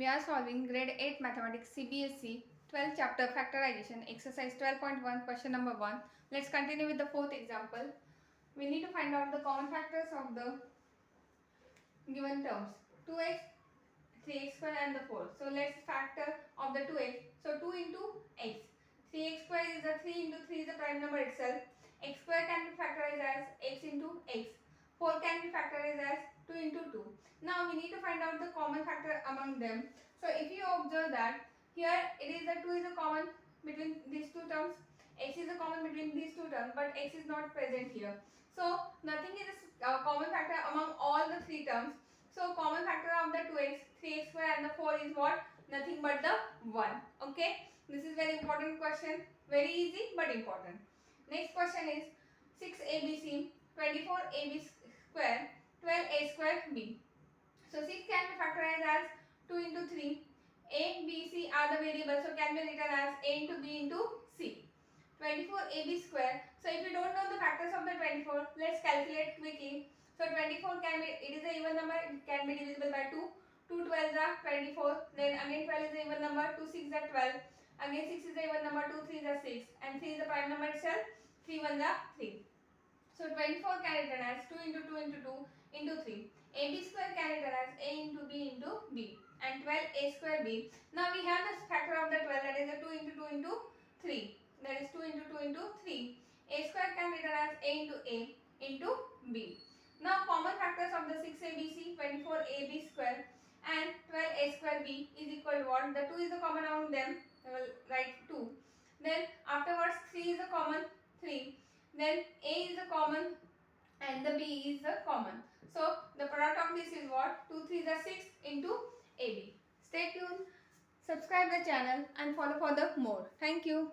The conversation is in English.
We are solving grade 8 mathematics CBSE 12th chapter factorization exercise 12.1 question number 1. Let's continue with the fourth example. We need to find out the common factors of the given terms 2x, 3x square and the 4. So let's factor of the 2x. So 2 into x. 3x square is the 3 into 3 is the prime number itself. X square can be factorized as x into x. 4 can be factorized as 2 into 2. Now we need to find out the common factor among them. So if you observe that here it is the 2 is a common between these two terms, x is a common between these two terms, but x is not present here. So nothing is a common factor among all the three terms. So common factor of the 2x, 3x square and the 4 is what? Nothing but the 1. Okay. This is very important question. Very easy but important. Next question is 6abc, 24ab square, 12a square b. So 6 can be factorized as 2 into 3. A, B, C are the variables, so can be written as A into B into C. 24ab square. So if you don't know the factors of the 24, let's calculate quickly. So 24 can be, it is a even number, it can be divisible by 2. 2 12s are 24. Then again 12 is a even number, 2 6 are 12. Again 6 is a even number, 2 3s are 6. And 3 is the prime number itself, 3 1s are 3. So 24 can be written as 2 into 2 into 2 into 3. AB square can be written as A into B into B. And 12A square B. Now we have the factor of the 12, that is a 2 into 2 into 3. That is 2 into 2 into 3. A square can be written as A into B. Now common factors of the 6abc, 24ab square and 12a square b is equal to what? The 2 is the common among them. I will write 2. Then afterwards 3 is the common, 3. Then a is the common and the b is the common. So the product of this is what? 2 3s are 6 into ab. Stay tuned, subscribe the channel and follow for the more. Thank you.